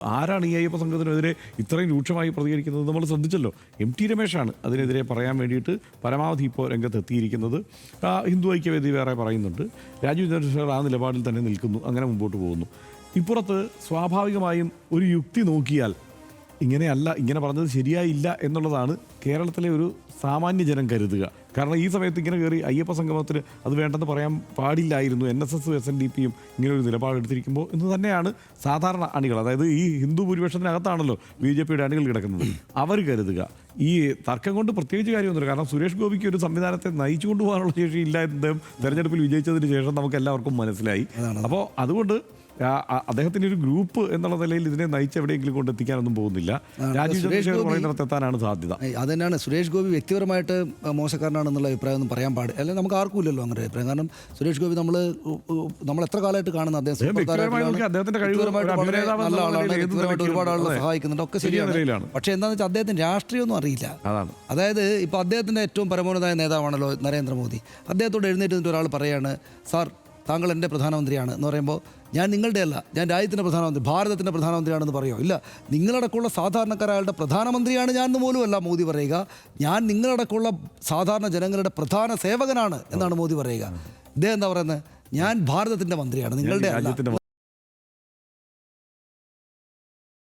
ആരാണ് ഈ അയ്യപ്പ സംഘത്തിനെതിരെ ഇത്രയും രൂക്ഷമായി പ്രതികരിക്കുന്നത് നമ്മൾ ശ്രദ്ധിച്ചല്ലോ. ടി രമേശാണ് അതിനെതിരെ പറയാൻ വേണ്ടിയിട്ട് പരമാവധി ഇപ്പോൾ രംഗത്തെത്തിയിരിക്കുന്നത്. ഹിന്ദു ഐക്യവേദി വേറെ പറയുന്നുണ്ട്, രാജീവ് ചന്ദ്രശേഖർ ആ നിലപാടിൽ തന്നെ നിൽക്കുന്നു, അങ്ങനെ മുമ്പോട്ട് പോകുന്നു. ഇപ്പുറത്ത് സ്വാഭാവികമായും ഒരു യുക്തി നോക്കിയാൽ ഇങ്ങനെയല്ല, ഇങ്ങനെ പറഞ്ഞത് ശരിയായില്ല എന്നുള്ളതാണ് കേരളത്തിലെ ഒരു സാമാന്യ ജനം കരുതുക. കാരണം ഈ സമയത്ത് ഇങ്ങനെ കയറി അയ്യപ്പ സംഗമത്തിന് അത് വേണ്ടെന്ന് പറയാൻ പാടില്ലായിരുന്നു, NSS SNDPയും ഇങ്ങനെ ഒരു നിലപാടെടുത്തിരിക്കുമ്പോൾ എന്ന് തന്നെയാണ് സാധാരണ അണികൾ, അതായത് ഈ ഹിന്ദു ഭൂരിപക്ഷത്തിനകത്താണല്ലോ BJPയുടെ അണികൾ കിടക്കുന്നത്, അവർ കരുതുക. ഈ തർക്കം കൊണ്ട് പ്രത്യേകിച്ച് കാര്യമൊന്നുമില്ല. കാരണം സുരേഷ് ഗോപിക്ക് ഒരു സംവിധാനത്തെ നയിച്ചു കൊണ്ടുപോകാനുള്ള ശേഷി ഇല്ല എന്ന് തെരഞ്ഞെടുപ്പിൽ വിജയിച്ചതിന് ശേഷം നമുക്ക് എല്ലാവർക്കും മനസ്സിലായി. അപ്പോൾ അതുകൊണ്ട് അദ്ദേഹത്തിൻ്റെ ഒരു ഗ്രൂപ്പ് എന്നുള്ള നിലയിൽ ഇതിനെ നയിച്ച് എവിടെയെങ്കിലും കൊണ്ടെത്തിക്കാനൊന്നും പോകുന്നില്ല. രാജീവ് ചന്ദ്രശേഖർ പറയുന്നിടത്ത് എത്താനാണ് സാധ്യത. അത് തന്നെയാണ്. സുരേഷ് ഗോപി വ്യക്തിപരമായിട്ട് മോശക്കാരനാണെന്നുള്ള അഭിപ്രായം ഒന്നും പറയാൻ പാടില്ല, അല്ലെങ്കിൽ നമുക്ക് ആർക്കും ഇല്ലല്ലോ അങ്ങനെ അഭിപ്രായം. കാരണം സുരേഷ് ഗോപി നമ്മൾ എത്ര കാലമായിട്ട് കാണുന്ന അദ്ദേഹം നല്ല ആളാണ്, വ്യക്തിപരമായിട്ട് ഒരുപാട് ആളുകളെ സഹായിക്കുന്നുണ്ട്, ഒക്കെ ശരിയാണ്. പക്ഷേ എന്താണെന്ന് വെച്ചാൽ അദ്ദേഹത്തിന് രാഷ്ട്രീയമൊന്നും അറിയില്ല. അതായത് ഇപ്പോൾ അദ്ദേഹത്തിൻ്റെ ഏറ്റവും പരമോന്നതമായ നേതാവാണല്ലോ നരേന്ദ്രമോദി. അദ്ദേഹത്തോട് എഴുന്നേറ്റ് ഒരാൾ പറയാണ്, സാർ താങ്കൾ എൻ്റെ പ്രധാനമന്ത്രിയാണ് എന്ന് പറയുമ്പോൾ, ഞാൻ നിങ്ങളുടെ അല്ല, ഞാൻ രാജ്യത്തിൻ്റെ പ്രധാനമന്ത്രി, ഭാരതത്തിൻ്റെ പ്രധാനമന്ത്രിയാണെന്ന് പറയുമോ? ഇല്ല, നിങ്ങളടക്കമുള്ള സാധാരണക്കാരായ പ്രധാനമന്ത്രിയാണ് ഞാൻ എന്ന് പോലുമല്ല മോദി പറയുക. ഞാൻ നിങ്ങളടക്കമുള്ള സാധാരണ ജനങ്ങളുടെ പ്രധാന സേവകനാണ് എന്നാണ് മോദി പറയുക. ഇദ്ദേഹം എന്താ പറയുന്നത്? ഞാൻ ഭാരതത്തിൻ്റെ മന്ത്രിയാണ്, നിങ്ങളുടെ അല്ല.